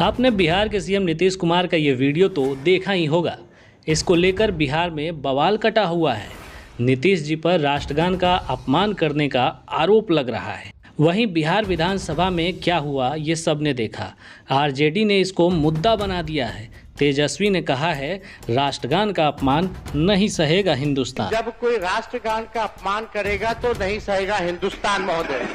आपने बिहार के सीएम नीतीश कुमार का ये वीडियो तो देखा ही होगा। इसको लेकर बिहार में बवाल कटा हुआ है। नीतीश जी पर राष्ट्रगान का अपमान करने का आरोप लग रहा है। वहीं बिहार विधानसभा में क्या हुआ ये सब ने देखा। आरजेडी ने इसको मुद्दा बना दिया है। तेजस्वी ने कहा है राष्ट्रगान का अपमान नहीं सहेगा हिंदुस्तान। जब कोई राष्ट्रगान का अपमान करेगा तो नहीं सहेगा हिंदुस्तान महोदय।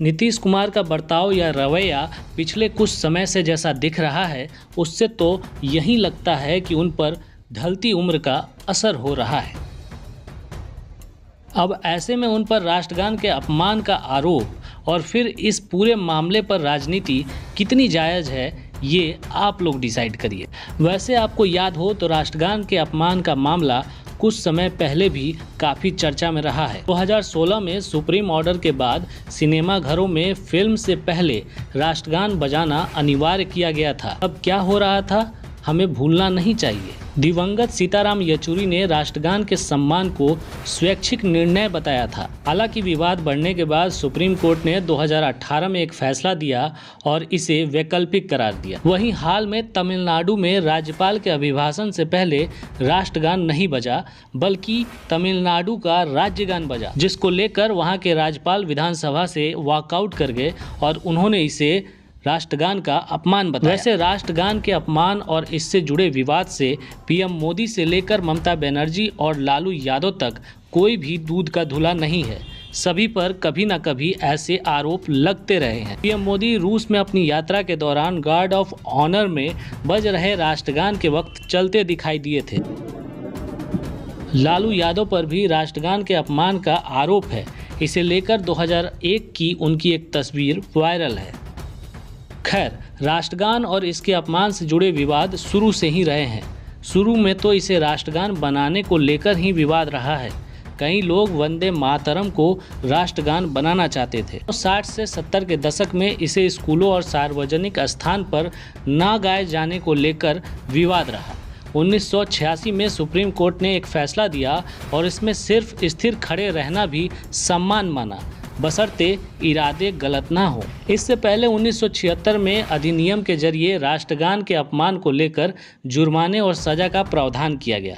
नीतीश कुमार का बर्ताव या रवैया पिछले कुछ समय से जैसा दिख रहा है, उससे तो यही लगता है कि उन पर ढलती उम्र का असर हो रहा है। अब ऐसे में उन पर राष्ट्रगान के अपमान का आरोप और फिर इस पूरे मामले पर राजनीति कितनी जायज़ है, ये आप लोग डिसाइड करिए। वैसे आपको याद हो तो राष्ट्रगान के अपमान का मामला कुछ समय पहले भी काफ़ी चर्चा में रहा है। 2016 में सुप्रीम ऑर्डर के बाद सिनेमा घरों में फिल्म से पहले राष्ट्रगान बजाना अनिवार्य किया गया था। अब क्या हो रहा था, हमें भूलना नहीं चाहिए। दिवंगत सीताराम येचुरी ने राष्ट्रगान के सम्मान को स्वैच्छिक निर्णय बताया था। हालांकि विवाद बढ़ने के बाद सुप्रीम कोर्ट ने 2018 में एक फैसला दिया और इसे वैकल्पिक करार दिया। वहीं हाल में तमिलनाडु में राज्यपाल के अभिभाषण से पहले राष्ट्रगान नहीं बजा, बल्कि तमिलनाडु का राज्यगान बजा, जिसको लेकर वहां के राज्यपाल विधानसभा से वॉकआउट कर गए और उन्होंने इसे राष्ट्रगान का अपमान बताया। वैसे राष्ट्रगान के अपमान और इससे जुड़े विवाद से पीएम मोदी से लेकर ममता बनर्जी और लालू यादव तक कोई भी दूध का धुला नहीं है। सभी पर कभी न कभी ऐसे आरोप लगते रहे हैं। पीएम मोदी रूस में अपनी यात्रा के दौरान गार्ड ऑफ ऑनर में बज रहे राष्ट्रगान के वक्त चलते दिखाई दिए थे। लालू यादव पर भी राष्ट्रगान के अपमान का आरोप है। इसे लेकर 2001 की उनकी एक तस्वीर वायरल है। खैर, राष्ट्रगान और इसके अपमान से जुड़े विवाद शुरू से ही रहे हैं। शुरू में तो इसे राष्ट्रगान बनाने को लेकर ही विवाद रहा है। कई लोग वंदे मातरम को राष्ट्रगान बनाना चाहते थे। 60 से 70 के दशक में इसे स्कूलों और सार्वजनिक स्थान पर ना गाए जाने को लेकर विवाद रहा। 1986 में सुप्रीम कोर्ट ने एक फैसला दिया और इसमें सिर्फ स्थिर खड़े रहना भी सम्मान माना, बशर्ते इरादे गलत ना हो। इससे पहले 1976 में अधिनियम के जरिए राष्ट्रगान के अपमान को लेकर जुर्माने और सजा का प्रावधान किया गया।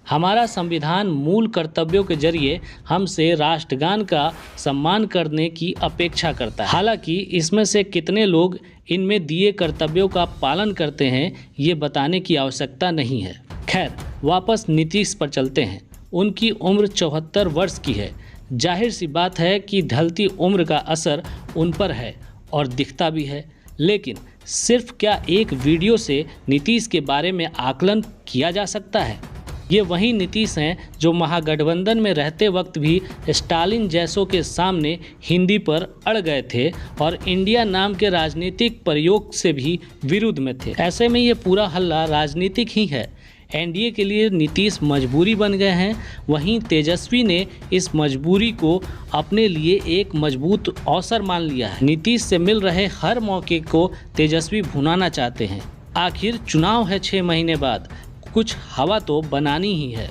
हमारा संविधान मूल कर्तव्यों के जरिए हमसे राष्ट्रगान का सम्मान करने की अपेक्षा करता है। हालांकि इसमें से कितने लोग इनमें दिए कर्तव्यों का पालन करते हैं, ये बताने की आवश्यकता नहीं है। खैर, वापस नीतीश पर चलते हैं। उनकी उम्र 74 वर्ष की है। जाहिर सी बात है कि ढलती उम्र का असर उन पर है और दिखता भी है। लेकिन सिर्फ क्या एक वीडियो से नीतीश के बारे में आकलन किया जा सकता है? ये वही नीतीश हैं जो महागठबंधन में रहते वक्त भी स्टालिन जैसों के सामने हिंदी पर अड़ गए थे और इंडिया नाम के राजनीतिक प्रयोग से भी विरुद्ध में थे। ऐसे में ये पूरा हल्ला राजनीतिक ही है। एनडीए के लिए नीतीश मजबूरी बन गए हैं। वहीं तेजस्वी ने इस मजबूरी को अपने लिए एक मजबूत अवसर मान लिया है। नीतीश से मिल रहे हर मौके को तेजस्वी भुनाना चाहते हैं। आखिर चुनाव है 6 महीने बाद, कुछ हवा तो बनानी ही है।